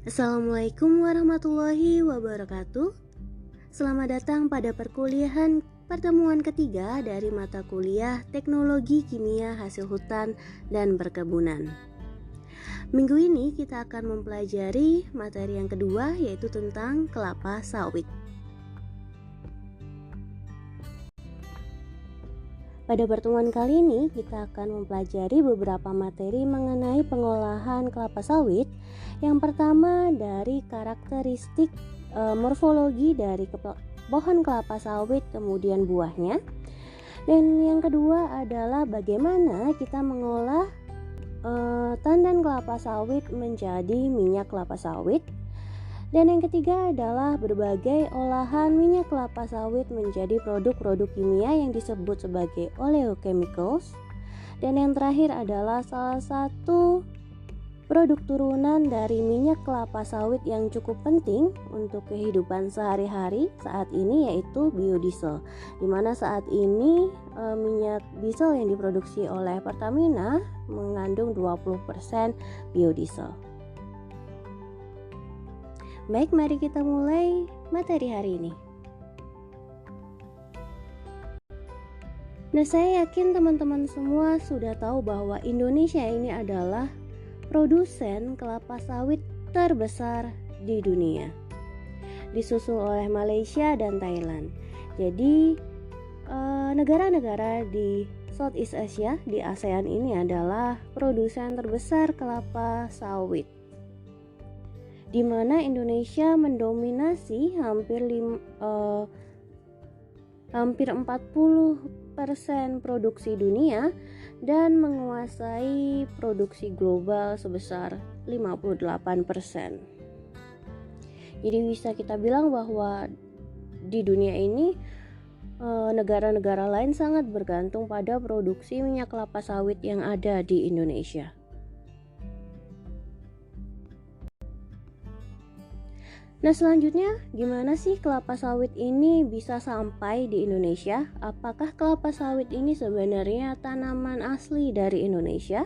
Assalamualaikum warahmatullahi wabarakatuh. Selamat datang pada perkuliahan pertemuan ketiga dari mata kuliah Teknologi Kimia Hasil Hutan dan Perkebunan. Minggu ini kita akan mempelajari materi yang kedua, yaitu tentang kelapa sawit. Pada pertemuan kali ini kita akan mempelajari beberapa materi mengenai pengolahan kelapa sawit. Yang pertama dari karakteristik morfologi dari pohon kelapa sawit, kemudian buahnya. Dan yang kedua adalah bagaimana kita mengolah tandan kelapa sawit menjadi minyak kelapa sawit. Dan yang ketiga adalah berbagai olahan minyak kelapa sawit menjadi produk-produk kimia yang disebut sebagai oleochemicals. Dan yang terakhir adalah salah satu produk turunan dari minyak kelapa sawit yang cukup penting untuk kehidupan sehari-hari saat ini, yaitu biodiesel. Dimana saat ini minyak diesel yang diproduksi oleh Pertamina mengandung 20% biodiesel. Baik, mari kita mulai materi hari ini. Nah, saya yakin teman-teman semua sudah tahu bahwa Indonesia ini adalah produsen kelapa sawit terbesar di dunia, disusul oleh Malaysia dan Thailand. Jadi negara-negara di Southeast Asia, di ASEAN ini adalah produsen terbesar kelapa sawit, di mana Indonesia mendominasi hampir 40% produksi dunia dan menguasai produksi global sebesar 58%. Jadi bisa kita bilang bahwa di dunia ini negara-negara lain sangat bergantung pada produksi minyak kelapa sawit yang ada di Indonesia. Nah, selanjutnya, gimana sih kelapa sawit ini bisa sampai di Indonesia? Apakah kelapa sawit ini sebenarnya tanaman asli dari Indonesia?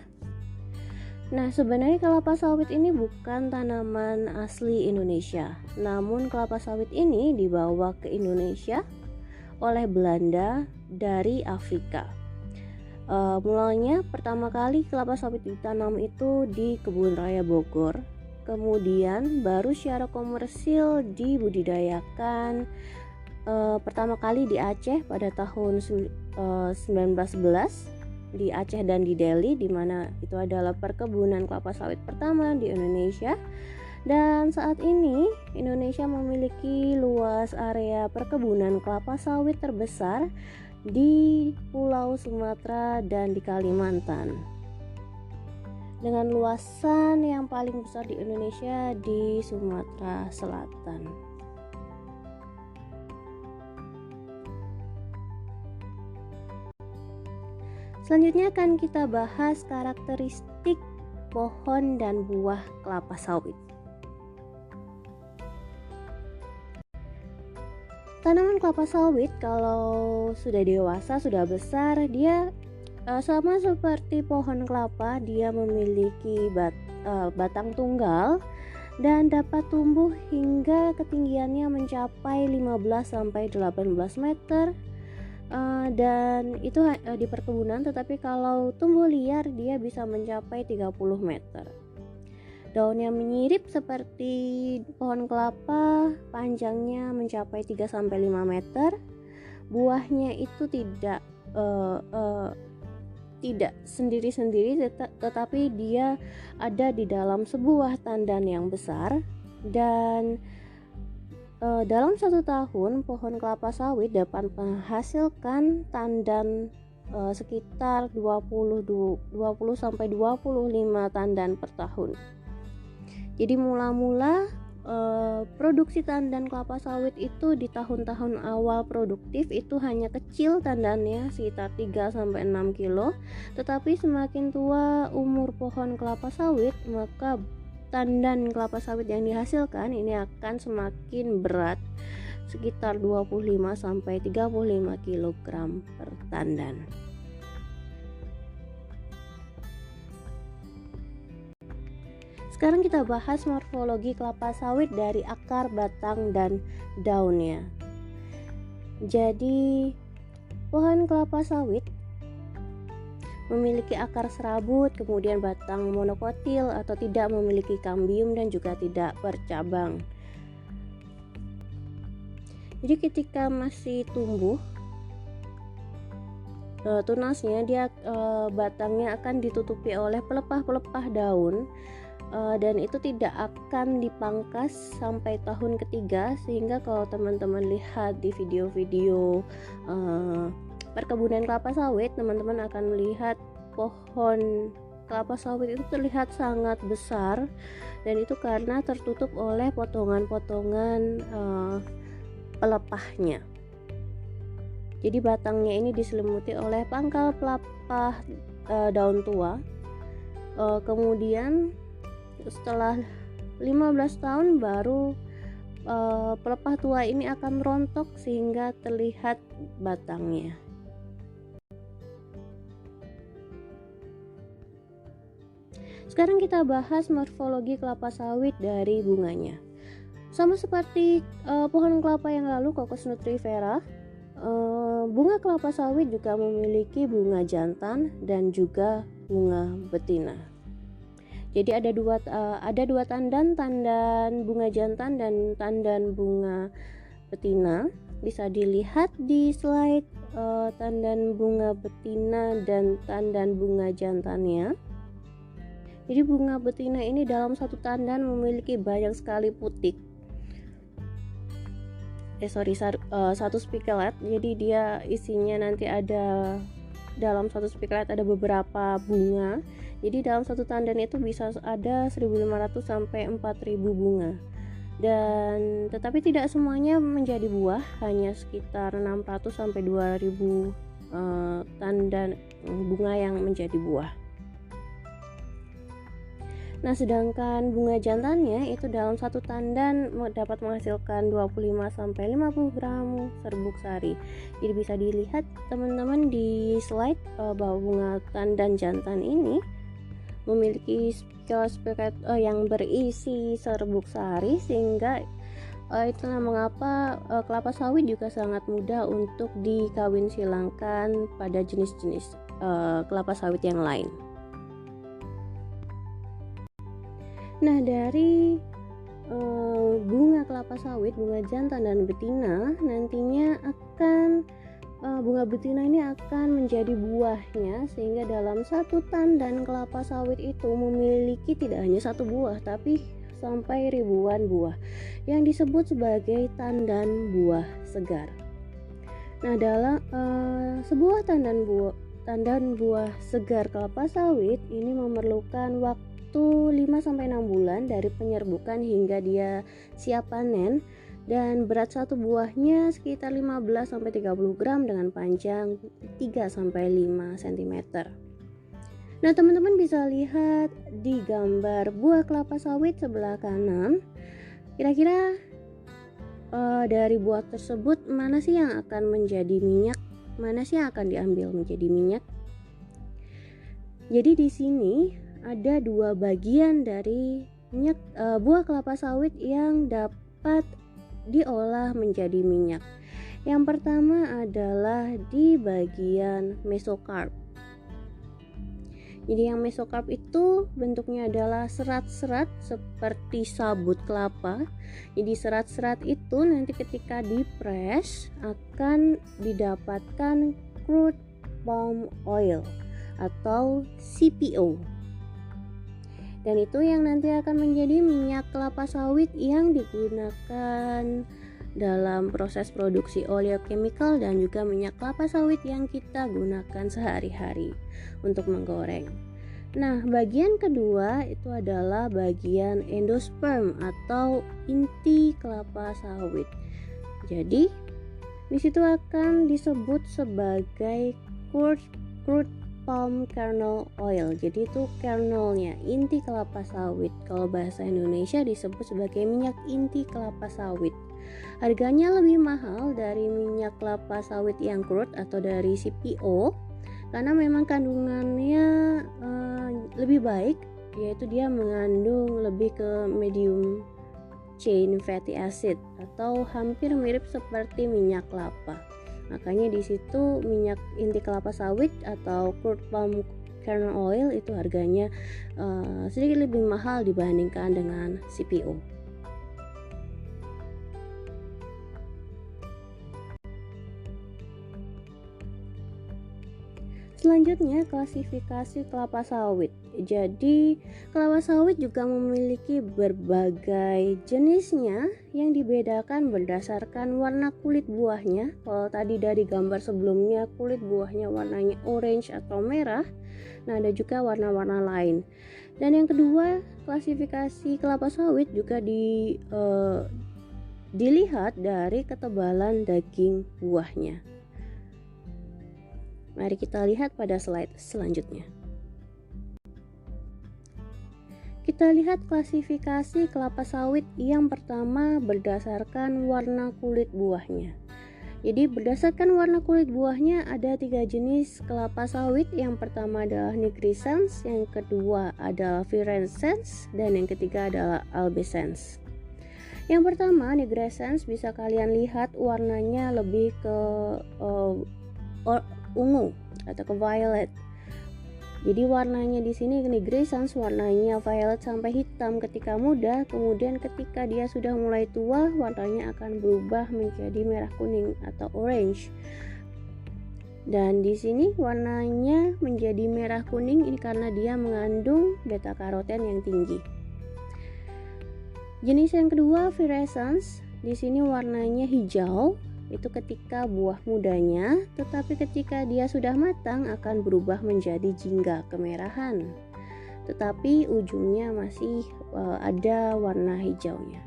Nah, sebenarnya kelapa sawit ini bukan tanaman asli Indonesia. Namun kelapa sawit ini dibawa ke Indonesia oleh Belanda dari Afrika. Mulanya pertama kali kelapa sawit ditanam itu di Kebun Raya Bogor. Kemudian baru secara komersil dibudidayakan pertama kali di Aceh pada tahun 1911 di Aceh dan di Delhi, di mana itu adalah perkebunan kelapa sawit pertama di Indonesia. Dan saat ini Indonesia memiliki luas area perkebunan kelapa sawit terbesar di Pulau Sumatera dan di Kalimantan, dengan luasan yang paling besar di Indonesia di Sumatera Selatan. Selanjutnya akan kita bahas karakteristik pohon dan buah kelapa sawit. Tanaman kelapa sawit kalau sudah dewasa, sudah besar, dia sama seperti pohon kelapa, dia memiliki batang tunggal dan dapat tumbuh hingga ketinggiannya mencapai 15-18 meter, dan itu di perkebunan. Tetapi kalau tumbuh liar dia bisa mencapai 30 meter. Daunnya menyirip seperti pohon kelapa, panjangnya mencapai 3-5 meter. Buahnya itu tidak sendiri-sendiri, tetapi dia ada di dalam sebuah tandan yang besar. Dan dalam 1 tahun pohon kelapa sawit dapat menghasilkan tandan sekitar 20-25 tandan per tahun. Jadi mula-mula produksi tandan kelapa sawit itu di tahun-tahun awal produktif itu hanya kecil tandannya, sekitar 3-6 kilo. Tetapi semakin tua umur pohon kelapa sawit, maka tandan kelapa sawit yang dihasilkan ini akan semakin berat, sekitar 25-35 kg per tandan. Sekarang kita bahas morfologi kelapa sawit dari akar, batang, dan daunnya. Jadi, pohon kelapa sawit memiliki akar serabut, kemudian batang monokotil atau tidak memiliki kambium dan juga tidak bercabang. Jadi ketika masih tumbuh tunasnya, batangnya akan ditutupi oleh pelepah-pelepah daun, dan itu tidak akan dipangkas sampai tahun ketiga, sehingga kalau teman-teman lihat di video-video perkebunan kelapa sawit, teman-teman akan melihat pohon kelapa sawit itu terlihat sangat besar, dan itu karena tertutup oleh potongan-potongan pelepahnya. Jadi batangnya ini diselimuti oleh pangkal pelepah daun tua. Kemudian setelah 15 tahun baru pelepah tua ini akan rontok sehingga terlihat batangnya. Sekarang kita bahas morfologi kelapa sawit dari bunganya. Sama seperti pohon kelapa yang lalu, Cocos nutrifera, bunga kelapa sawit juga memiliki bunga jantan dan juga bunga betina. Jadi ada dua tandan bunga jantan dan tandan bunga betina. Bisa dilihat di slide tandan bunga betina dan tandan bunga jantannya. Jadi bunga betina ini dalam satu tandan memiliki banyak sekali putik. Satu spikelet. Jadi dia isinya nanti ada, dalam satu spikelet ada beberapa bunga. Jadi dalam satu tandan itu bisa ada 1.500 sampai 4.000 bunga. Dan tetapi tidak semuanya menjadi buah, hanya sekitar 600 sampai 2.000 tandan bunga yang menjadi buah. Nah, sedangkan bunga jantannya itu dalam satu tandan dapat menghasilkan 25 sampai 50 gram serbuk sari. Jadi bisa dilihat teman-teman di slide bahwa bunga tandan jantan ini memiliki spikelet yang berisi serbuk sari, sehingga itulah mengapa kelapa sawit juga sangat mudah untuk dikawin silangkan pada jenis-jenis kelapa sawit yang lain. Nah, dari bunga kelapa sawit, bunga jantan dan betina, nantinya akan bunga betina ini akan menjadi buahnya, sehingga dalam satu tandan kelapa sawit itu memiliki tidak hanya satu buah tapi sampai ribuan buah yang disebut sebagai tandan buah segar. Nah, dalam sebuah tandan buah segar kelapa sawit ini memerlukan waktu 5-6 bulan dari penyerbukan hingga dia siap panen, dan berat satu buahnya sekitar 15-30 gram dengan panjang 3-5 cm. Nah, teman-teman bisa lihat di gambar buah kelapa sawit sebelah kanan. Kira-kira dari buah tersebut mana sih yang akan menjadi minyak? Mana sih yang akan diambil menjadi minyak? Jadi di sini ada dua bagian dari minyak buah kelapa sawit yang dapat diolah menjadi minyak. Yang pertama adalah di bagian mesokarp. Jadi yang mesokarp itu bentuknya adalah serat-serat seperti sabut kelapa. Jadi serat-serat itu nanti ketika dipres akan didapatkan crude palm oil atau CPO. Dan itu yang nanti akan menjadi minyak kelapa sawit yang digunakan dalam proses produksi oleochemical dan juga minyak kelapa sawit yang kita gunakan sehari-hari untuk menggoreng. Nah, bagian kedua itu adalah bagian endosperm atau inti kelapa sawit. Jadi di situ akan disebut sebagai crude palm kernel oil. Jadi itu kernelnya, inti kelapa sawit. Kalau bahasa Indonesia disebut sebagai minyak inti kelapa sawit. Harganya lebih mahal dari minyak kelapa sawit yang crude atau dari CPO karena memang kandungannya lebih baik yaitu dia mengandung lebih ke medium chain fatty acid atau hampir mirip seperti minyak kelapa. Makanya di situ minyak inti kelapa sawit atau crude palm kernel oil itu harganya sedikit lebih mahal dibandingkan dengan CPO. Selanjutnya, klasifikasi kelapa sawit. Jadi, kelapa sawit juga memiliki berbagai jenisnya yang dibedakan berdasarkan warna kulit buahnya. Kalau tadi dari gambar sebelumnya kulit buahnya warnanya orange atau merah, nah ada juga warna-warna lain. Dan yang kedua, klasifikasi kelapa sawit juga dilihat dari ketebalan daging buahnya. Mari kita lihat pada slide selanjutnya. Kita lihat klasifikasi kelapa sawit yang pertama berdasarkan warna kulit buahnya. Jadi berdasarkan warna kulit buahnya ada 3 jenis kelapa sawit. Yang pertama adalah nigrescens, yang kedua adalah virescens, dan yang ketiga adalah albescens. Yang pertama nigrescens bisa kalian lihat warnanya lebih ke ungu atau ke violet. Jadi warnanya di sini nigrescens warnanya violet sampai hitam ketika muda, kemudian ketika dia sudah mulai tua warnanya akan berubah menjadi merah kuning atau orange. Dan di sini warnanya menjadi merah kuning ini karena dia mengandung beta karoten yang tinggi. Jenis yang kedua virescens, di sini warnanya hijau. Itu ketika buah mudanya, tetapi ketika dia sudah matang akan berubah menjadi jingga kemerahan, tetapi ujungnya masih ada warna hijaunya.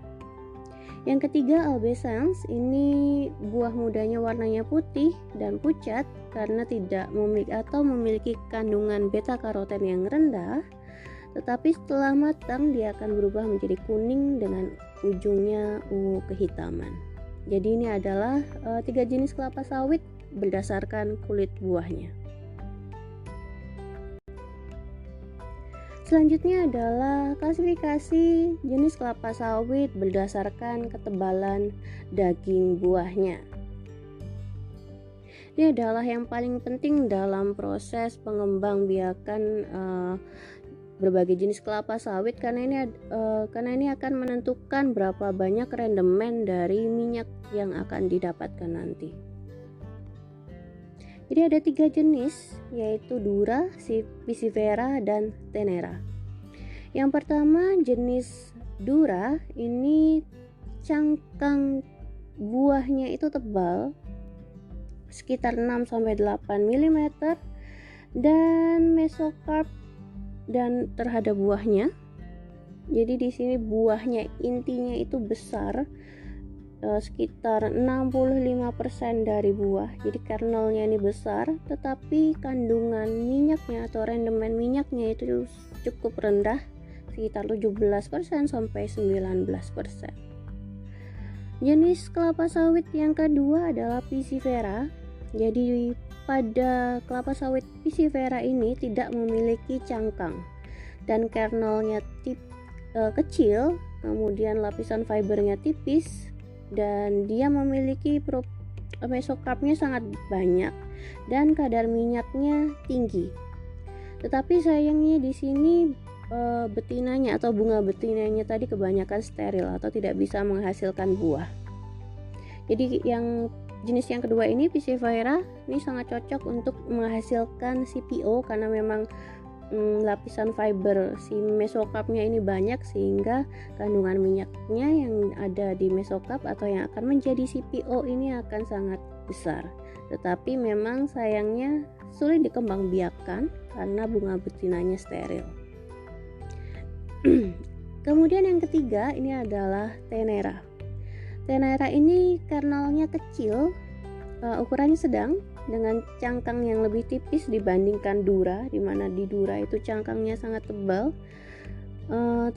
Yang ketiga albescens, ini buah mudanya warnanya putih dan pucat karena tidak memiliki kandungan beta karoten yang rendah, tetapi setelah matang dia akan berubah menjadi kuning dengan ujungnya ungu kehitaman. Jadi ini adalah 3 jenis kelapa sawit berdasarkan kulit buahnya. Selanjutnya adalah klasifikasi jenis kelapa sawit berdasarkan ketebalan daging buahnya. Ini adalah yang paling penting dalam proses pengembangbiakan berbagai jenis kelapa sawit karena ini akan menentukan berapa banyak rendemen dari minyak yang akan didapatkan nanti. Jadi ada 3 jenis, yaitu Dura, Pisifera, dan Tenera. Yang pertama jenis Dura, ini cangkang buahnya itu tebal sekitar 6-8 mm dan mesokarp dan terhadap buahnya. Jadi di sini buahnya intinya itu besar, sekitar 65% dari buah. Jadi kernelnya ini besar, tetapi kandungan minyaknya atau rendemen minyaknya itu cukup rendah, sekitar 17% sampai 19%. Jenis kelapa sawit yang kedua adalah Pisifera. Jadi pada kelapa sawit Pisifera ini tidak memiliki cangkang dan kernelnya kecil, kemudian lapisan fibernya tipis, dan dia memiliki mesokarpnya sangat banyak dan kadar minyaknya tinggi. Tetapi sayangnya di sini betinanya atau bunga betinanya tadi kebanyakan steril atau tidak bisa menghasilkan buah. Jadi yang jenis yang kedua ini Pisifera ini sangat cocok untuk menghasilkan CPO karena memang lapisan fiber si mesokarpnya ini banyak sehingga kandungan minyaknya yang ada di mesokarp atau yang akan menjadi CPO ini akan sangat besar. Tetapi memang sayangnya sulit dikembangbiakkan karena bunga betinanya steril. Kemudian yang ketiga ini adalah Tenera. Tenera ini kernelnya kecil, ukurannya sedang dengan cangkang yang lebih tipis dibandingkan Dura, di mana di Dura itu cangkangnya sangat tebal,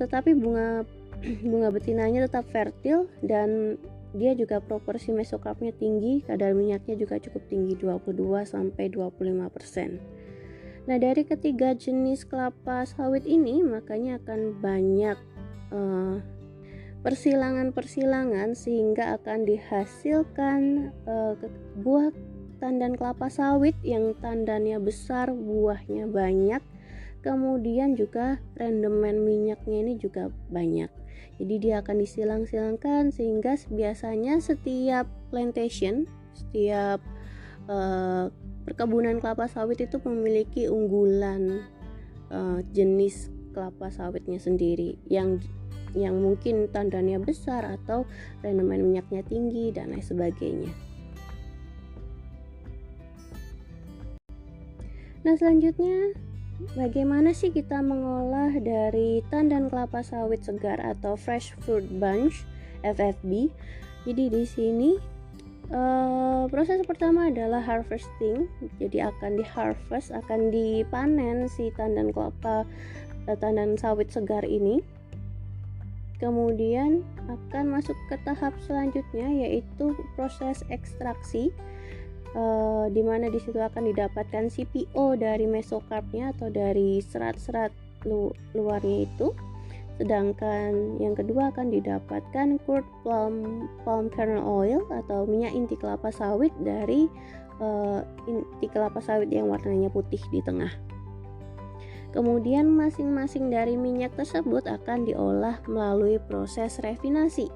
tetapi bunga betinanya tetap fertil dan dia juga proporsi mesokarpnya tinggi, kadar minyaknya juga cukup tinggi 22-25%. Nah, dari ketiga jenis kelapa sawit ini makanya akan banyak persilangan-persilangan sehingga akan dihasilkan buah tandan kelapa sawit yang tandannya besar, buahnya banyak, kemudian juga rendemen minyaknya ini juga banyak. Jadi dia akan disilang-silangkan sehingga biasanya setiap plantation, setiap perkebunan kelapa sawit itu memiliki unggulan jenis kelapa sawitnya sendiri yang mungkin tandannya besar atau rendemen minyaknya tinggi dan lain sebagainya. Nah, selanjutnya bagaimana sih kita mengolah dari tandan kelapa sawit segar atau fresh fruit bunch FFB? Jadi di sini proses pertama adalah harvesting. Jadi akan dipanen si tandan sawit segar ini. Kemudian akan masuk ke tahap selanjutnya, yaitu proses ekstraksi, di mana di situ akan didapatkan CPO dari mesokarpnya atau dari serat-serat luarnya itu. Sedangkan yang kedua akan didapatkan crude palm kernel oil atau minyak inti kelapa sawit dari inti kelapa sawit yang warnanya putih di tengah. Kemudian masing-masing dari minyak tersebut akan diolah melalui proses refinasi.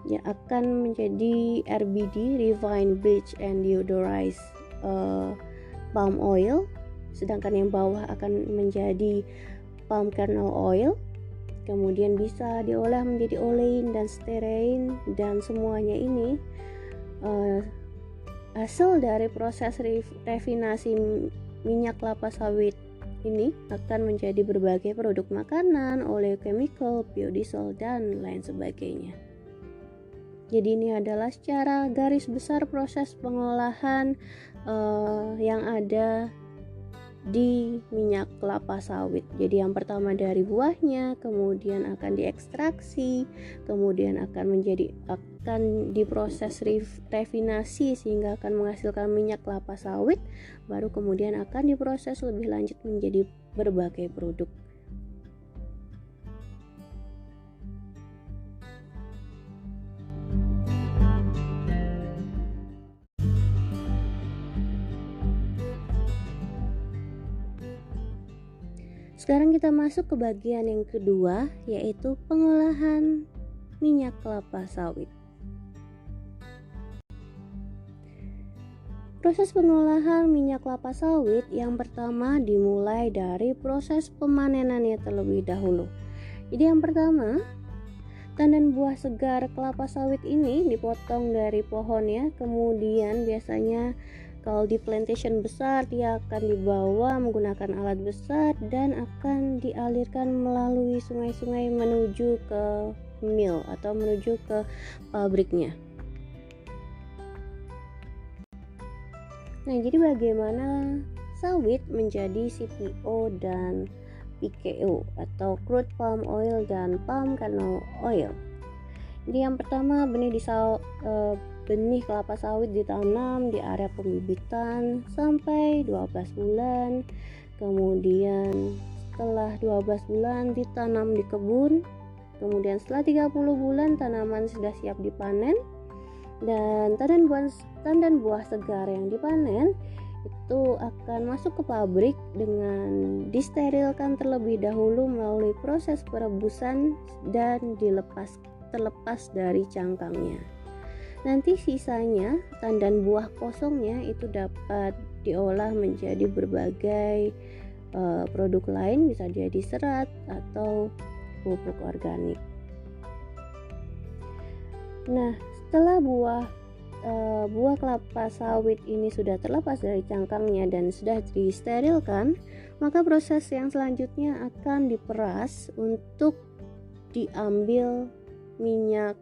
Ya, akan menjadi RBD, refined bleach and deodorized palm oil. Sedangkan yang bawah akan menjadi palm kernel oil. Kemudian bisa diolah menjadi olein dan stearin, dan semuanya ini hasil dari proses refinasi minyak kelapa sawit ini akan menjadi berbagai produk makanan, oleochemical, biodiesel, dan lain sebagainya. Jadi ini adalah secara garis besar proses pengolahan yang ada di minyak kelapa sawit. Jadi yang pertama dari buahnya, kemudian akan diekstraksi, kemudian akan diproses refinasi sehingga akan menghasilkan minyak kelapa sawit, baru kemudian akan diproses lebih lanjut menjadi berbagai produk. Sekarang kita masuk ke bagian yang kedua, yaitu pengolahan minyak kelapa sawit. Proses pengolahan minyak kelapa sawit yang pertama dimulai dari proses pemanenannya terlebih dahulu. Jadi yang pertama, tandan buah segar kelapa sawit ini dipotong dari pohonnya, kemudian biasanya kalau di plantation besar dia akan dibawa menggunakan alat besar dan akan dialirkan melalui sungai-sungai menuju ke mill atau menuju ke pabriknya. Nah, jadi bagaimana sawit menjadi CPO dan PKO atau crude palm oil dan palm kernel oil? Jadi yang pertama, benih kelapa sawit ditanam di area pembibitan sampai 12 bulan. Kemudian setelah 12 bulan ditanam di kebun. Kemudian setelah 30 bulan tanaman sudah siap dipanen. Dan tandan buah segar yang dipanen itu akan masuk ke pabrik dengan disterilkan terlebih dahulu melalui proses perebusan dan terlepas dari cangkangnya. Nanti sisanya tandan buah kosongnya itu dapat diolah menjadi berbagai produk lain, bisa jadi serat atau pupuk organik. Nah, setelah buah kelapa sawit ini sudah terlepas dari cangkangnya dan sudah disterilkan, maka proses yang selanjutnya akan diperas untuk diambil minyak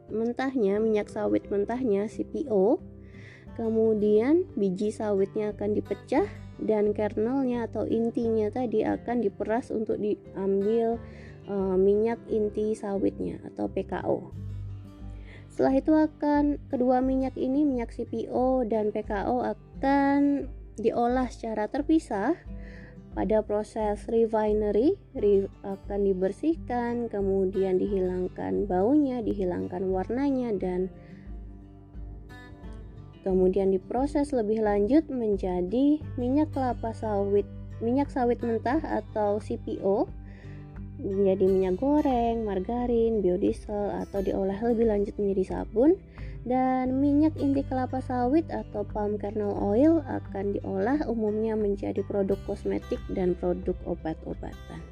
sawit mentahnya CPO. Kemudian biji sawitnya akan dipecah dan kernelnya atau intinya tadi akan diperas untuk diambil minyak inti sawitnya atau PKO. Setelah itu kedua minyak ini, minyak CPO dan PKO, akan diolah secara terpisah Pada proses refinery akan dibersihkan, kemudian dihilangkan baunya, dihilangkan warnanya, dan kemudian diproses lebih lanjut menjadi minyak sawit mentah atau CPO, menjadi minyak goreng, margarin, biodiesel, atau diolah lebih lanjut menjadi sabun. Dan minyak inti kelapa sawit atau palm kernel oil akan diolah umumnya menjadi produk kosmetik dan produk obat-obatan.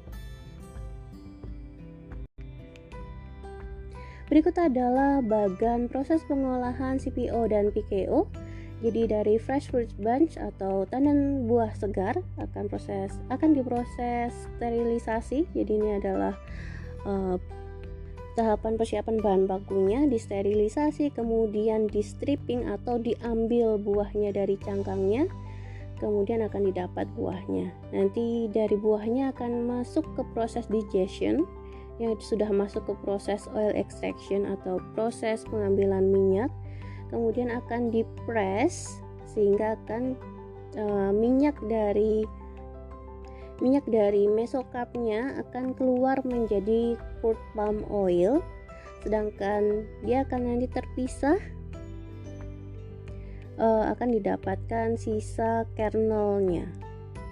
Berikut adalah bagan proses pengolahan CPO dan PKO. Jadi dari fresh fruit bunch atau tandan buah segar akan diproses sterilisasi. Jadi ini adalah tahapan persiapan bahan bakunya, disterilisasi, kemudian di stripping atau diambil buahnya dari cangkangnya, kemudian akan didapat buahnya. Nanti dari buahnya akan masuk ke proses digestion, yang sudah masuk ke proses oil extraction atau proses pengambilan minyak, kemudian akan dipress sehingga akan minyak dari mesokarpnya akan keluar menjadi crude palm oil, sedangkan dia akan nanti terpisah, akan didapatkan sisa kernelnya.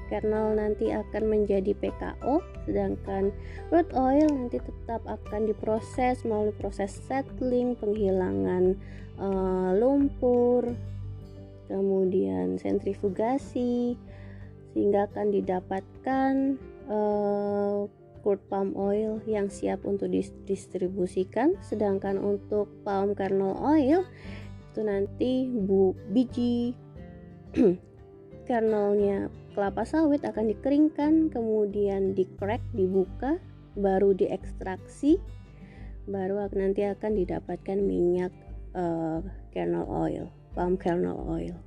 Kernel nanti akan menjadi PKO, sedangkan crude oil nanti tetap akan diproses melalui proses settling, penghilangan lumpur, kemudian sentrifugasi, sehingga akan didapatkan crude palm oil yang siap untuk didistribusikan. Sedangkan untuk palm kernel oil itu nanti biji kernelnya kelapa sawit akan dikeringkan, kemudian di-crack, dibuka, baru diekstraksi, baru nanti akan didapatkan minyak kernel oil, palm kernel oil.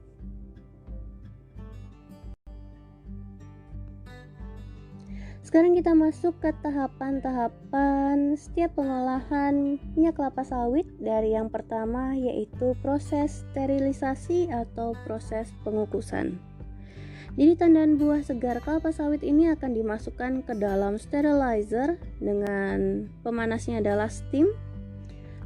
Sekarang kita masuk ke tahapan-tahapan setiap pengolahan minyak kelapa sawit. Dari yang pertama yaitu proses sterilisasi atau proses pengukusan. Jadi tandan buah segar kelapa sawit ini akan dimasukkan ke dalam sterilizer dengan pemanasnya adalah steam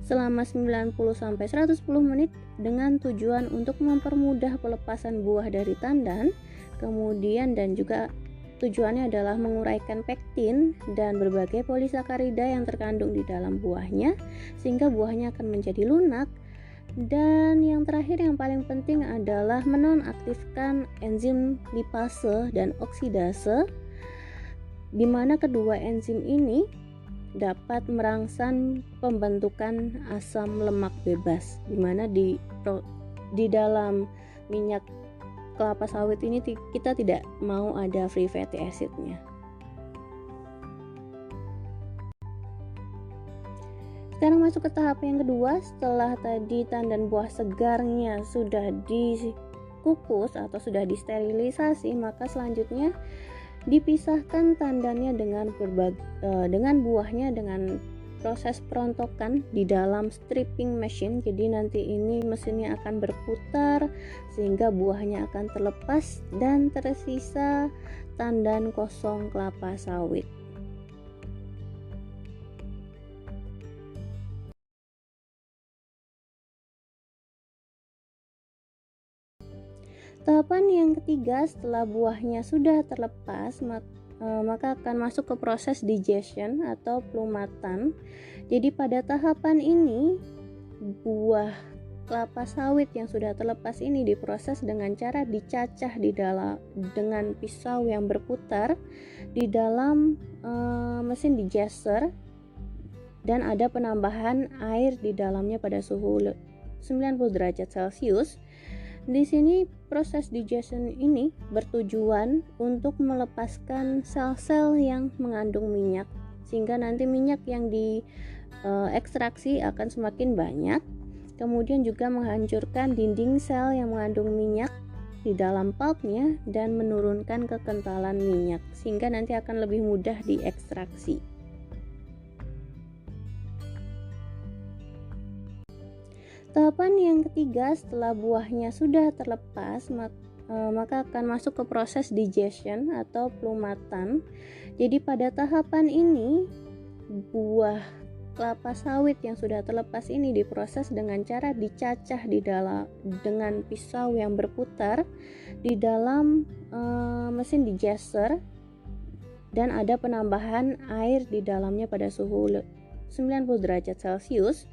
selama 90-110 menit dengan tujuan untuk mempermudah pelepasan buah dari tandan. Kemudian dan juga tujuannya adalah menguraikan pektin dan berbagai polisakarida yang terkandung di dalam buahnya sehingga buahnya akan menjadi lunak. Dan yang terakhir yang paling penting adalah menonaktifkan enzim lipase dan oksidase, di mana kedua enzim ini dapat merangsang pembentukan asam lemak bebas, di mana di dalam minyak kelapa sawit ini kita tidak mau ada free fatty acidnya. Sekarang masuk ke tahap yang kedua. Setelah tadi tandan buah segarnya sudah dikukus atau sudah disterilisasi, maka selanjutnya dipisahkan tandannya dengan buahnya dengan proses perontokan di dalam stripping machine. Jadi nanti ini mesinnya akan berputar sehingga buahnya akan terlepas dan tersisa tandan kosong kelapa sawit. Tahapan yang ketiga, setelah buahnya sudah terlepas, maka akan masuk ke proses digestion atau pelumatan. Jadi pada tahapan ini, buah kelapa sawit yang sudah terlepas ini diproses dengan cara dicacah dengan pisau yang berputar di dalam mesin digester, dan ada penambahan air di dalamnya pada suhu 90 derajat Celcius. Di sini proses digestion ini bertujuan untuk melepaskan sel-sel yang mengandung minyak, sehingga nanti minyak yang diekstraksi akan semakin banyak. Kemudian juga menghancurkan dinding sel yang mengandung minyak di dalam pulpnya dan menurunkan kekentalan minyak, sehingga nanti akan lebih mudah diekstraksi. Tahapan yang ketiga, setelah buahnya sudah terlepas, maka akan masuk ke proses digestion atau pelumatan. Jadi pada tahapan ini buah kelapa sawit yang sudah terlepas ini diproses dengan cara dicacah dengan pisau yang berputar di dalam mesin digester, dan ada penambahan air di dalamnya pada suhu 90 derajat Celcius.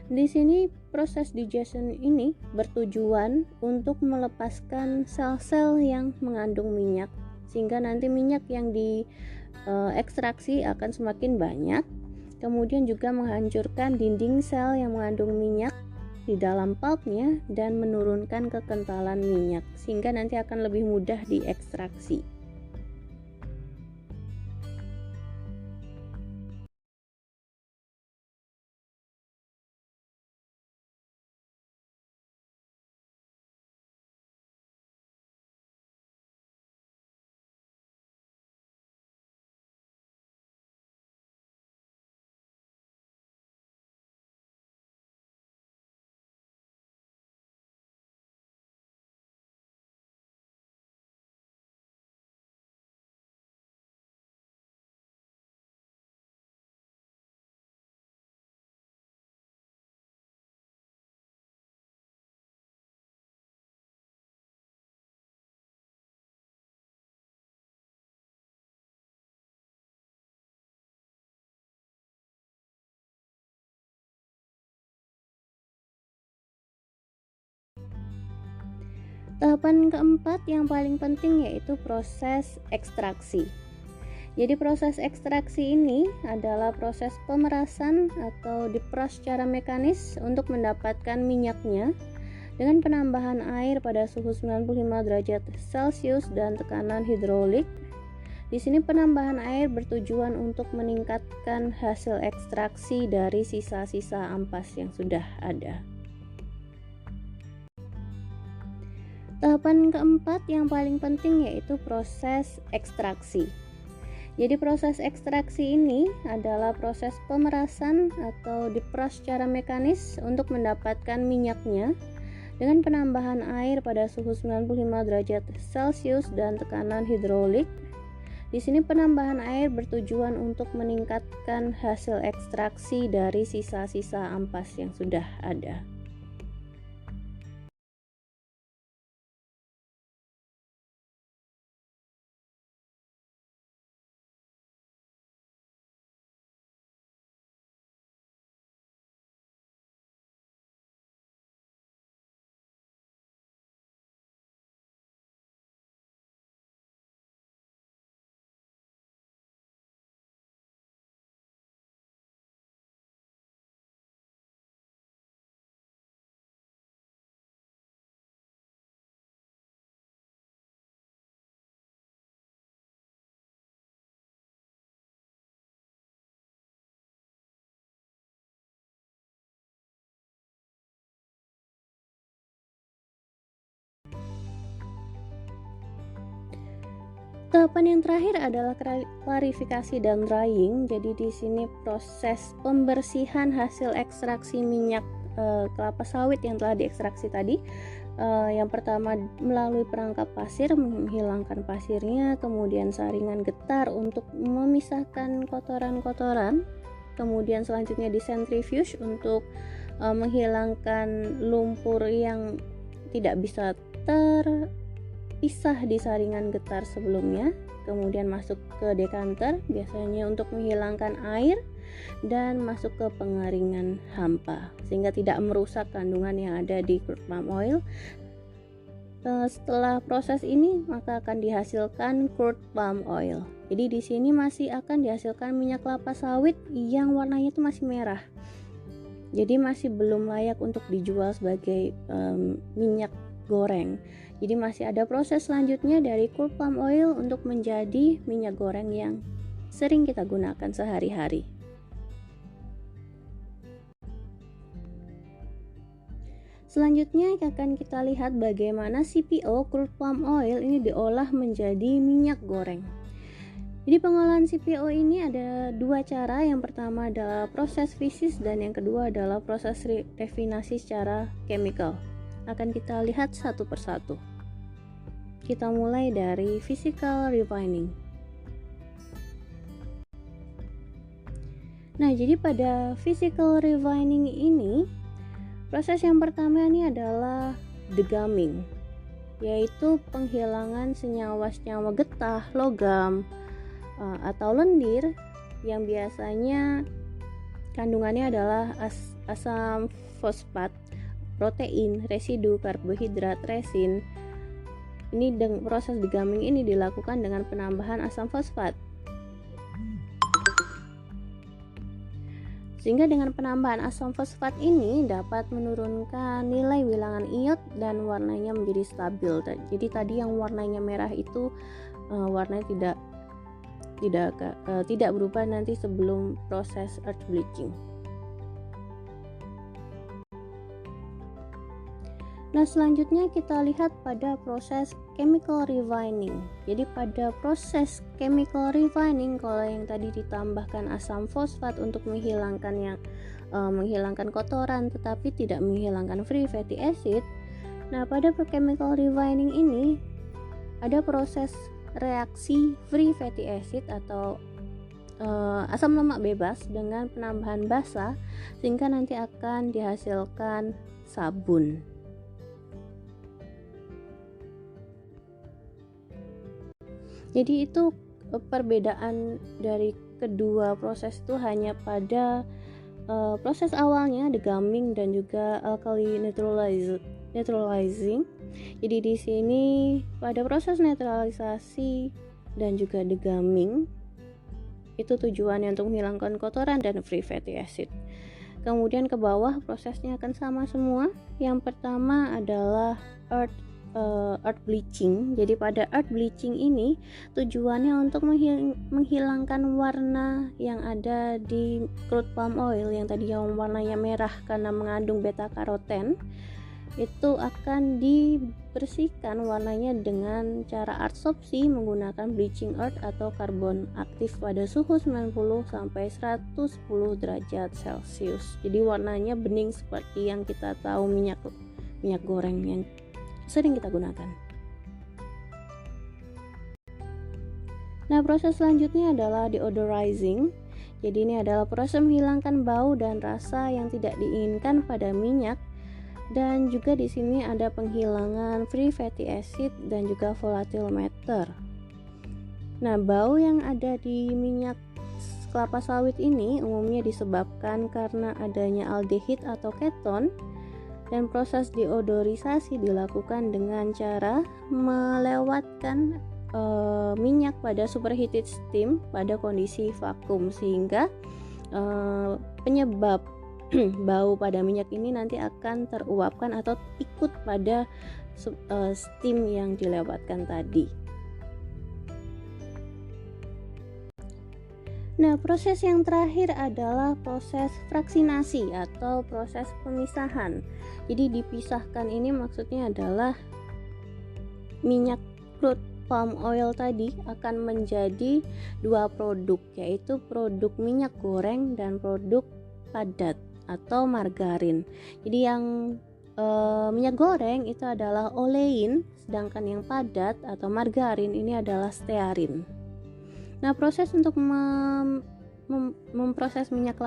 Di sini proses digestion ini bertujuan untuk melepaskan sel-sel yang mengandung minyak, sehingga nanti minyak yang diekstraksi akan semakin banyak. Kemudian juga menghancurkan dinding sel yang mengandung minyak di dalam pulpnya dan menurunkan kekentalan minyak, sehingga nanti akan lebih mudah diekstraksi. Tahapan keempat yang paling penting yaitu proses ekstraksi. Jadi proses ekstraksi ini adalah proses pemerasan atau diperas secara mekanis untuk mendapatkan minyaknya dengan penambahan air pada suhu 95 derajat Celcius dan tekanan hidrolik. Di sini penambahan air bertujuan untuk meningkatkan hasil ekstraksi dari sisa-sisa ampas yang sudah ada. Tahapan keempat yang paling penting yaitu proses ekstraksi. Jadi proses ekstraksi ini adalah proses pemerasan atau diperas secara mekanis untuk mendapatkan minyaknya dengan penambahan air pada suhu 95 derajat Celcius dan tekanan hidrolik. Di sini penambahan air bertujuan untuk meningkatkan hasil ekstraksi dari sisa-sisa ampas yang sudah ada. Tahapan yang terakhir adalah klarifikasi dan drying. Jadi di sini proses pembersihan hasil ekstraksi minyak kelapa sawit yang telah diekstraksi tadi. Yang pertama melalui perangkap pasir, menghilangkan pasirnya, kemudian saringan getar untuk memisahkan kotoran-kotoran. Kemudian selanjutnya di centrifuge untuk menghilangkan lumpur yang tidak bisa terpisah di saringan getar sebelumnya. Kemudian masuk ke dekanter, biasanya untuk menghilangkan air, dan masuk ke pengeringan hampa sehingga tidak merusak kandungan yang ada di crude palm oil. Setelah proses ini maka akan dihasilkan crude palm oil. Jadi di sini masih akan dihasilkan minyak kelapa sawit yang warnanya itu masih merah. Jadi masih belum layak untuk dijual sebagai minyak goreng. Jadi masih ada proses selanjutnya dari crude palm oil untuk menjadi minyak goreng yang sering kita gunakan sehari-hari. Selanjutnya akan kita lihat bagaimana CPO, crude palm oil, ini diolah menjadi minyak goreng. Jadi pengolahan CPO ini ada dua cara. Yang pertama adalah proses fisis dan yang kedua adalah proses refinasi secara chemical. Akan kita lihat satu persatu. kita mulai dari physical refining. Nah, jadi pada physical refining ini, proses yang pertama ini adalah degumming, yaitu penghilangan senyawa-senyawa getah, logam, atau lendir yang biasanya kandungannya adalah asam fosfat, protein, residu, karbohidrat, resin. Ini proses degumming ini dilakukan dengan penambahan asam fosfat. Sehingga dengan penambahan asam fosfat ini dapat menurunkan nilai bilangan iod dan warnanya menjadi stabil. Jadi tadi yang warnanya merah itu warnanya tidak berubah nanti sebelum proses earth bleaching. Nah, selanjutnya kita lihat pada proses chemical refining. Jadi pada proses chemical refining, kalau yang tadi ditambahkan asam fosfat untuk menghilangkan kotoran tetapi tidak menghilangkan free fatty acid. Nah, pada chemical refining ini ada proses reaksi free fatty acid atau asam lemak bebas dengan penambahan basa sehingga nanti akan dihasilkan sabun. Jadi itu perbedaan dari kedua proses itu hanya pada proses awalnya degumming dan juga alkali neutralizing. Jadi di sini pada proses netralisasi dan juga degumming itu tujuannya untuk menghilangkan kotoran dan free fatty acid. Kemudian ke bawah prosesnya akan sama semua. Yang pertama adalah earth bleaching. Jadi pada earth bleaching ini tujuannya untuk menghilangkan warna yang ada di crude palm oil yang tadi yang warnanya merah karena mengandung beta karoten. Itu akan dibersihkan warnanya dengan cara adsorpsi menggunakan bleaching earth atau karbon aktif pada suhu 90 sampai 110 derajat Celcius. Jadi warnanya bening seperti yang kita tahu minyak goreng yang sering kita gunakan. Nah, proses selanjutnya adalah deodorizing. Jadi ini adalah proses menghilangkan bau dan rasa yang tidak diinginkan pada minyak, dan juga di sini ada penghilangan free fatty acid dan juga volatile matter. Nah, bau yang ada di minyak kelapa sawit ini umumnya disebabkan karena adanya aldehid atau keton. Dan proses deodorisasi dilakukan dengan cara melewatkan minyak pada superheated steam pada kondisi vakum sehingga penyebab bau pada minyak ini nanti akan teruapkan atau ikut pada steam yang dilewatkan tadi. Nah, proses yang terakhir adalah proses fraksinasi atau proses pemisahan. Jadi dipisahkan ini maksudnya adalah minyak crude palm oil tadi akan menjadi dua produk, yaitu produk minyak goreng dan produk padat atau margarin. Jadi yang minyak goreng itu adalah olein, sedangkan yang padat atau margarin ini adalah stearin. Nah, proses untuk memproses minyak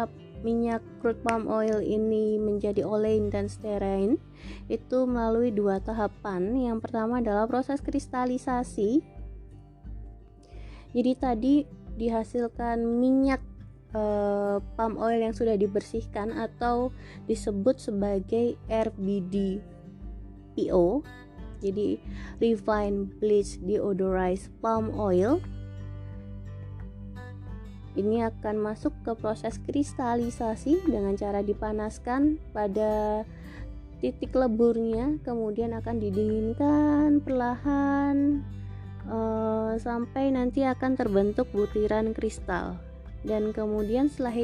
crude palm oil ini menjadi olein dan stearin itu melalui dua tahapan. Yang pertama adalah proses kristalisasi. Jadi tadi dihasilkan minyak palm oil yang sudah dibersihkan atau disebut sebagai RBDPO. Jadi refined bleached deodorized palm oil. Ini akan masuk ke proses kristalisasi dengan cara dipanaskan pada titik leburnya, kemudian akan didinginkan perlahan sampai nanti akan terbentuk butiran kristal. Dan kemudian setelah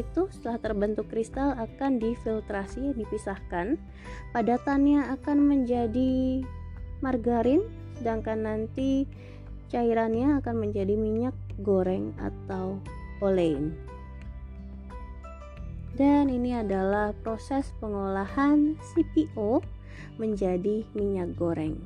terbentuk kristal akan difiltrasi, dipisahkan. Padatannya akan menjadi margarin, sedangkan nanti cairannya akan menjadi minyak goreng atau olein. Dan ini adalah proses pengolahan CPO menjadi minyak goreng.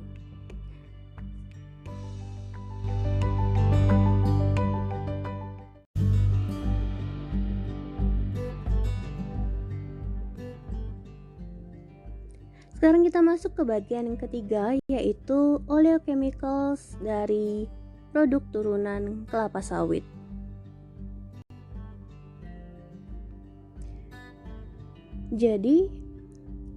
Sekarang kita masuk ke bagian yang ketiga, yaitu oleochemicals dari produk turunan kelapa sawit. Jadi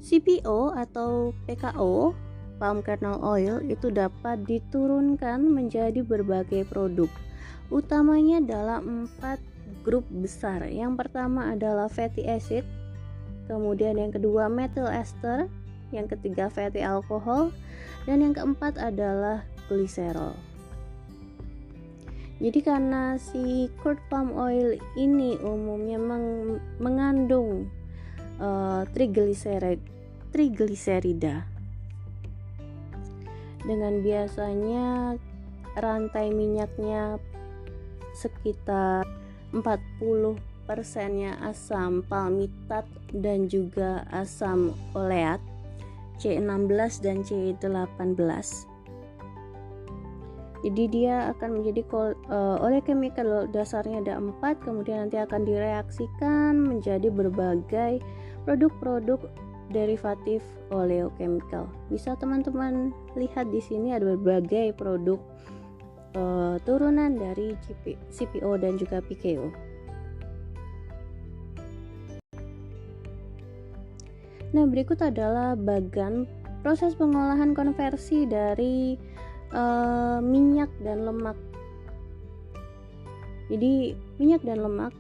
CPO atau PKO, palm kernel oil, itu dapat diturunkan menjadi berbagai produk. Utamanya dalam 4 grup besar. Yang pertama adalah fatty acid, kemudian yang kedua methyl ester, yang ketiga fatty alcohol, dan yang keempat adalah glycerol. Jadi karena si crude palm oil ini umumnya mengandung trigliserida dengan biasanya rantai minyaknya sekitar 40%-nya asam palmitat dan juga asam oleat C16 dan C18. Jadi dia akan menjadi oleochemical, dasarnya ada 4, kemudian nanti akan direaksikan menjadi berbagai produk-produk derivatif oleochemical. Bisa teman-teman lihat di sini ada berbagai produk turunan dari CPO dan juga PKO. Nah, berikut adalah bagian proses pengolahan konversi dari minyak dan lemak. Jadi minyak dan lemak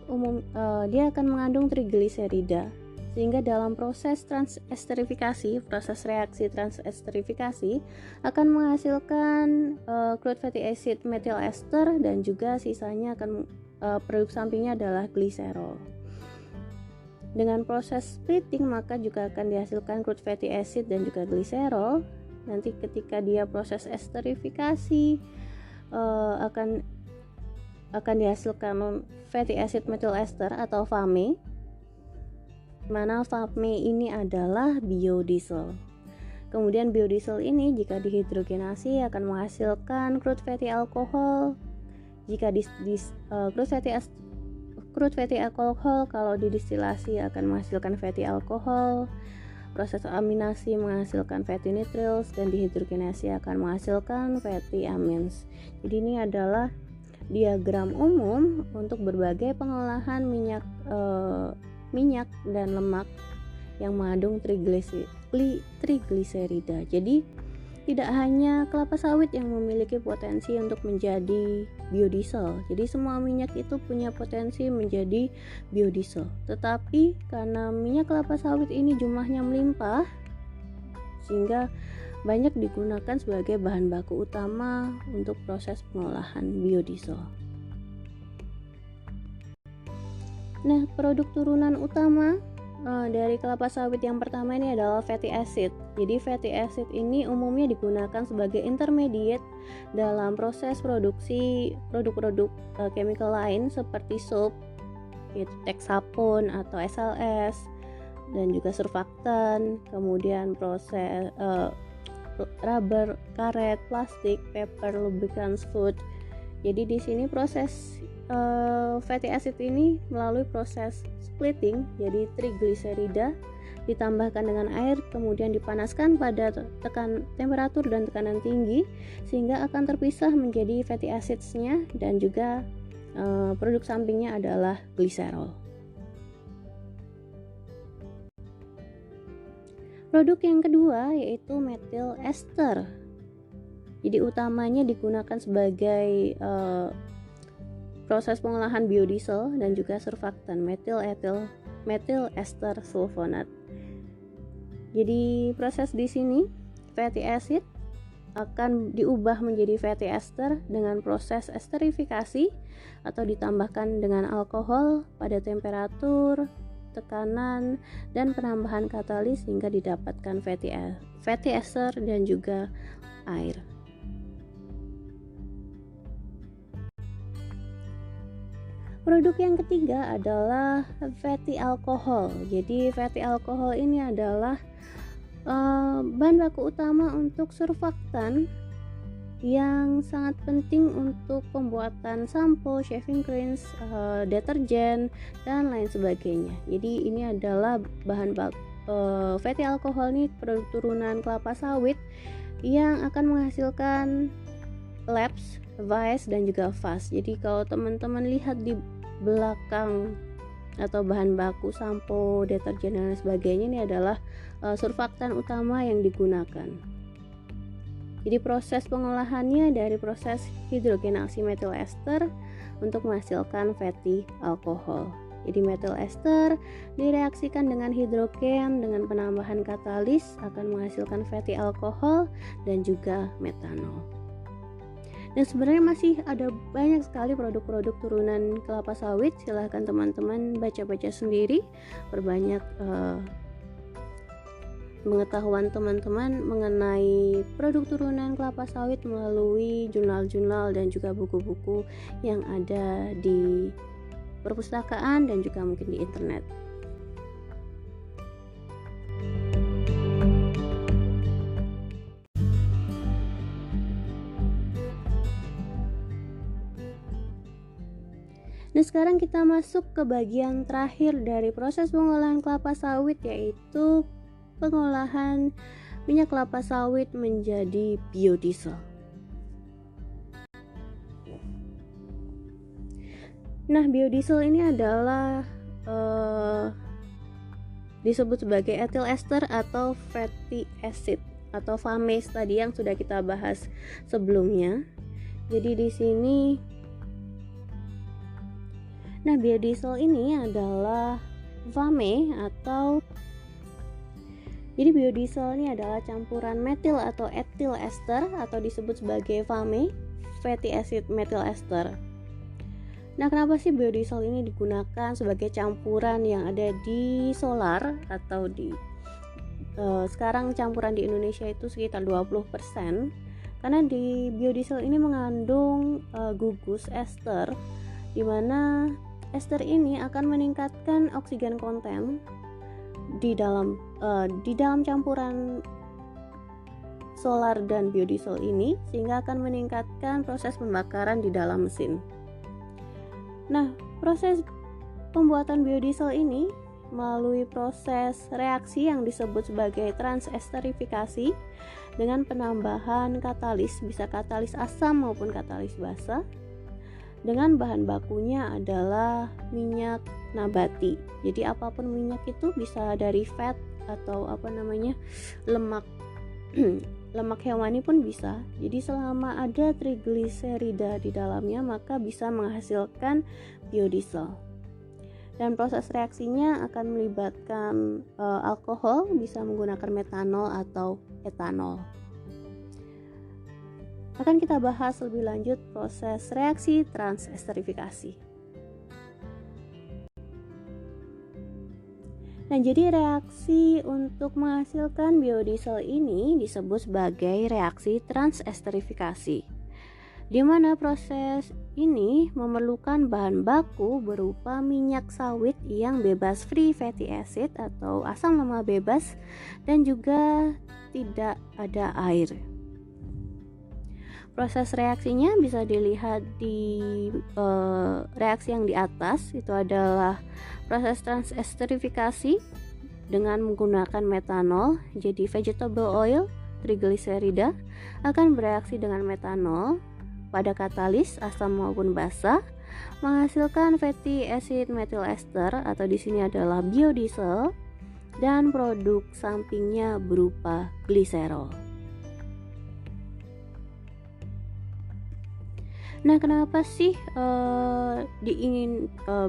dia akan mengandung trigliserida, sehingga dalam proses transesterifikasi, proses reaksi transesterifikasi akan menghasilkan crude fatty acid methyl ester, dan juga sisanya akan produk sampingnya adalah glycerol. Dengan proses splitting maka juga akan dihasilkan crude fatty acid dan juga glycerol. Nanti ketika dia proses esterifikasi akan dihasilkan fatty acid methyl ester atau FAME, mana FAME ini adalah biodiesel. Kemudian biodiesel ini jika dihidrogenasi akan menghasilkan crude fatty alcohol. Jika crude fatty alcohol kalau didistilasi akan menghasilkan fatty alcohol. Proses aminasi menghasilkan fatty nitriles, dan dihidrogenasi akan menghasilkan fatty amines. Jadi ini adalah diagram umum untuk berbagai pengolahan minyak dan lemak yang mengandung trigliserida. Jadi tidak hanya kelapa sawit yang memiliki potensi untuk menjadi biodiesel. Jadi semua minyak itu punya potensi menjadi biodiesel. Tetapi karena minyak kelapa sawit ini jumlahnya melimpah, sehingga banyak digunakan sebagai bahan baku utama untuk proses pengolahan biodiesel. Nah, produk turunan utama dari kelapa sawit yang pertama ini adalah fatty acid. Jadi fatty acid ini umumnya digunakan sebagai intermediate dalam proses produksi produk-produk chemical lain seperti soap, yaitu Texapon atau SLS, dan juga surfaktan, kemudian proses rubber, karet, plastik, paper, lubricants, food. Jadi di sini proses fatty acid ini melalui proses splitting, jadi trigliserida ditambahkan dengan air, kemudian dipanaskan pada temperatur dan tekanan tinggi sehingga akan terpisah menjadi fatty acids-nya, dan juga produk sampingnya adalah glycerol. Produk yang kedua yaitu methyl ester. Jadi utamanya digunakan sebagai proses pengolahan biodiesel dan juga surfaktan methyl ester sulfonat. Jadi proses di sini fatty acid akan diubah menjadi fatty ester dengan proses esterifikasi atau ditambahkan dengan alkohol pada temperatur, tekanan, dan penambahan katalis hingga didapatkan fatty ester dan juga air. Produk yang ketiga adalah fatty alcohol. Jadi fatty alcohol ini adalah bahan baku utama untuk surfaktan yang sangat penting untuk pembuatan sampo, shaving creams, deterjen, dan lain sebagainya. Jadi ini adalah bahan fatty alkohol ini produk turunan kelapa sawit yang akan menghasilkan LAPS, VAS, dan juga FAS. Jadi kalau teman-teman lihat di belakang atau bahan baku sampo, deterjen dan sebagainya, ini adalah surfaktan utama yang digunakan. Jadi proses pengolahannya dari proses hidrogenasi metil ester untuk menghasilkan fatty alkohol. Jadi metil ester direaksikan dengan hidrogen dengan penambahan katalis akan menghasilkan fatty alkohol dan juga metanol. Dan sebenarnya masih ada banyak sekali produk-produk turunan kelapa sawit. Silahkan teman-teman baca-baca sendiri, perbanyak pengetahuan teman-teman mengenai produk turunan kelapa sawit melalui jurnal-jurnal dan juga buku-buku yang ada di perpustakaan dan juga mungkin di internet. Dan sekarang kita masuk ke bagian terakhir dari proses pengolahan kelapa sawit, yaitu pengolahan minyak kelapa sawit menjadi biodiesel. Nah, biodiesel ini adalah disebut sebagai ethyl ester atau fatty acid atau FAMES tadi yang sudah kita bahas sebelumnya. Jadi di sini, nah biodiesel ini adalah FAME atau jadi biodiesel ini adalah campuran metil atau ethyl ester atau disebut sebagai FAME, fatty acid methyl ester. Nah, kenapa sih biodiesel ini digunakan sebagai campuran yang ada di solar atau di sekarang campuran di Indonesia itu sekitar 20%, karena di biodiesel ini mengandung gugus ester, di mana ester ini akan meningkatkan oksigen konten di dalam campuran solar dan biodiesel ini, sehingga akan meningkatkan proses pembakaran di dalam mesin. Nah, proses pembuatan biodiesel ini melalui proses reaksi yang disebut sebagai transesterifikasi dengan penambahan katalis, bisa katalis asam maupun katalis basa, dengan bahan bakunya adalah minyak nabati. Jadi apapun minyak itu bisa dari fat atau lemak lemak hewani pun bisa. Jadi selama ada trigliserida di dalamnya, maka bisa menghasilkan biodiesel. Dan proses reaksinya akan melibatkan alkohol, bisa menggunakan metanol atau etanol. Akan kita bahas lebih lanjut proses reaksi transesterifikasi. Nah, jadi reaksi untuk menghasilkan biodiesel ini disebut sebagai reaksi transesterifikasi, di mana proses ini memerlukan bahan baku berupa minyak sawit yang bebas free fatty acid atau asam lemak bebas dan juga tidak ada air. Proses reaksinya bisa dilihat di reaksi yang di atas, itu adalah proses transesterifikasi dengan menggunakan metanol. Jadi vegetable oil, trigliserida akan bereaksi dengan metanol pada katalis asam maupun basa, menghasilkan fatty acid methyl ester atau di sini adalah biodiesel, dan produk sampingnya berupa gliserol. Nah, kenapa sih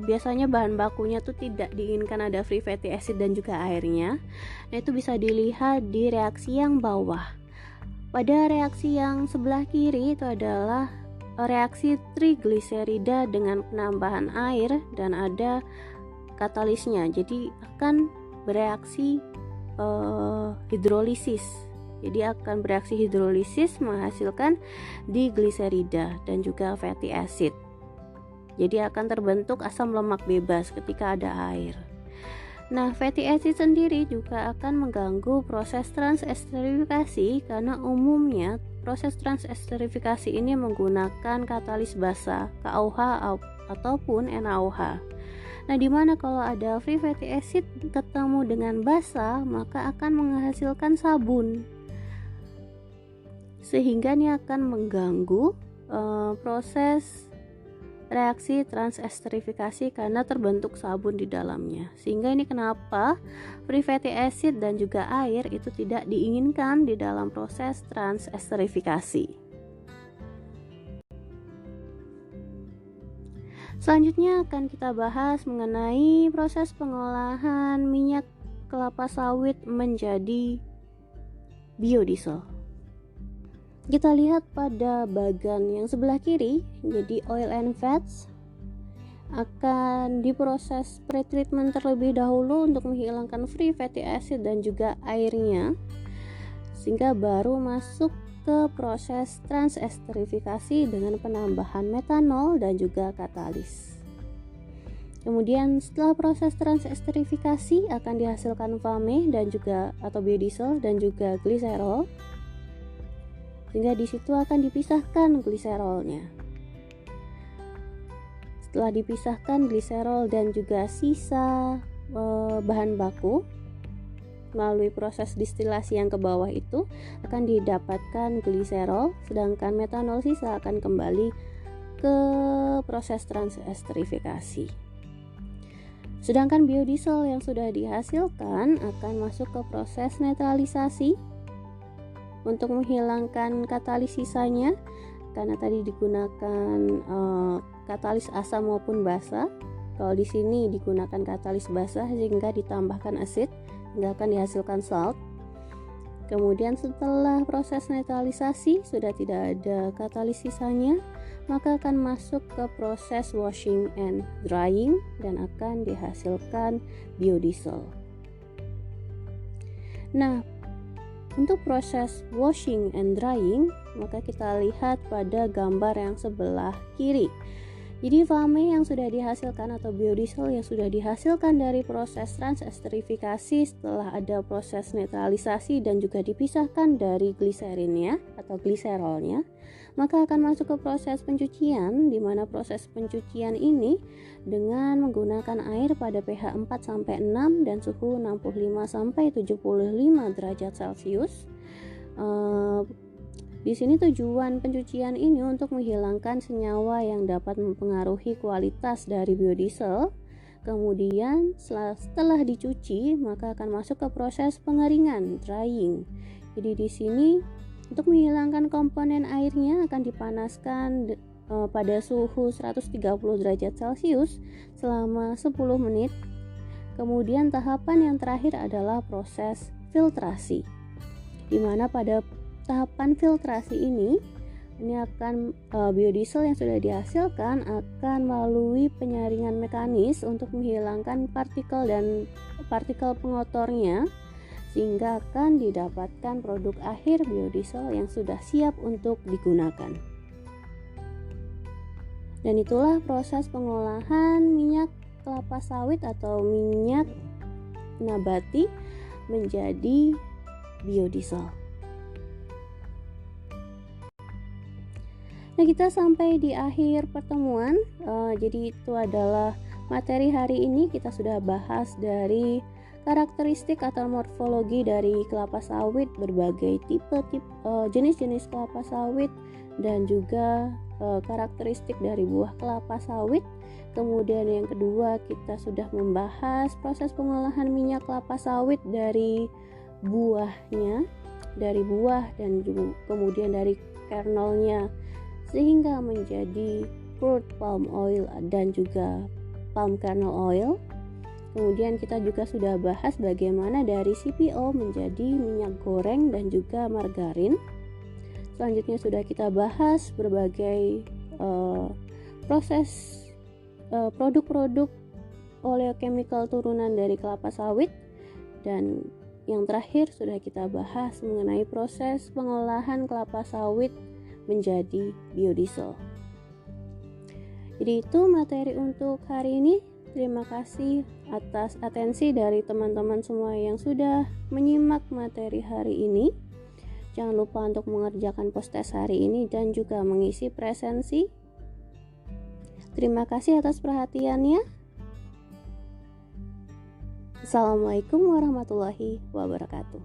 biasanya bahan bakunya tuh tidak diinginkan ada free fatty acid dan juga airnya? Nah, itu bisa dilihat di reaksi yang bawah. Pada reaksi yang sebelah kiri itu adalah reaksi trigliserida dengan penambahan air dan ada katalisnya. Jadi akan bereaksi hidrolisis. Jadi akan bereaksi hidrolisis menghasilkan digliserida dan juga fatty acid. Jadi akan terbentuk asam lemak bebas ketika ada air. Nah, fatty acid sendiri juga akan mengganggu proses transesterifikasi karena umumnya proses transesterifikasi ini menggunakan katalis basa, KOH ataupun NaOH. Nah, dimana kalau ada free fatty acid ketemu dengan basa, maka akan menghasilkan sabun, sehingga ini akan mengganggu proses reaksi transesterifikasi karena terbentuk sabun di dalamnya. Sehingga ini kenapa free fatty acid dan juga air itu tidak diinginkan di dalam proses transesterifikasi. Selanjutnya akan kita bahas mengenai proses pengolahan minyak kelapa sawit menjadi biodiesel. Kita lihat pada bagian yang sebelah kiri, jadi oil and fats akan diproses pretreatment terlebih dahulu untuk menghilangkan free fatty acid dan juga airnya, sehingga baru masuk ke proses transesterifikasi dengan penambahan metanol dan juga katalis. Kemudian setelah proses transesterifikasi akan dihasilkan FAME dan juga atau biodiesel dan juga gliserol, sehingga di situ akan dipisahkan gliserolnya. Setelah dipisahkan gliserol dan juga sisa bahan baku melalui proses distilasi yang ke bawah itu akan didapatkan gliserol, sedangkan metanol sisa akan kembali ke proses transesterifikasi. Sedangkan biodiesel yang sudah dihasilkan akan masuk ke proses netralisasi untuk menghilangkan katalis sisanya, karena tadi digunakan katalis asam maupun basa. Kalau di sini digunakan katalis basah sehingga ditambahkan asid, hingga akan dihasilkan salt. Kemudian setelah proses netralisasi sudah tidak ada katalis sisanya, maka akan masuk ke proses washing and drying dan akan dihasilkan biodiesel. Nah, untuk proses washing and drying, maka kita lihat pada gambar yang sebelah kiri. Jadi FAME yang sudah dihasilkan atau biodiesel yang sudah dihasilkan dari proses transesterifikasi setelah ada proses netralisasi dan juga dipisahkan dari gliserinnya atau gliserolnya, maka akan masuk ke proses pencucian, di mana proses pencucian ini dengan menggunakan air pada pH 4-6 dan suhu 65-75 derajat Celcius. Di sini tujuan pencucian ini untuk menghilangkan senyawa yang dapat mempengaruhi kualitas dari biodiesel. Kemudian setelah dicuci maka akan masuk ke proses pengeringan, drying. Jadi di sini untuk menghilangkan komponen airnya akan dipanaskan pada suhu 130 derajat Celcius selama 10 menit. Kemudian tahapan yang terakhir adalah proses filtrasi, di mana pada tahapan filtrasi ini akan biodiesel yang sudah dihasilkan akan melalui penyaringan mekanis untuk menghilangkan partikel pengotornya, sehingga akan didapatkan produk akhir biodiesel yang sudah siap untuk digunakan. Dan itulah proses pengolahan minyak kelapa sawit atau minyak nabati menjadi biodiesel. Nah, kita sampai di akhir pertemuan. Jadi itu adalah materi hari ini. Kita sudah bahas dari karakteristik atau morfologi dari kelapa sawit, berbagai jenis-jenis kelapa sawit, dan juga karakteristik dari buah kelapa sawit. Kemudian yang kedua, kita sudah membahas proses pengolahan minyak kelapa sawit dari buahnya, dari buah dan juga kemudian dari kernelnya, sehingga menjadi crude palm oil dan juga palm kernel oil. Kemudian kita juga sudah bahas bagaimana dari CPO menjadi minyak goreng dan juga margarin. Selanjutnya sudah kita bahas berbagai proses produk-produk oleochemical turunan dari kelapa sawit, dan yang terakhir sudah kita bahas mengenai proses pengolahan kelapa sawit menjadi biodiesel. Jadi itu materi untuk hari ini. Terima kasih atas atensi dari teman-teman semua yang sudah menyimak materi hari ini. Jangan lupa untuk mengerjakan post-test hari ini dan juga mengisi presensi. Terima kasih atas perhatiannya. Assalamualaikum warahmatullahi wabarakatuh.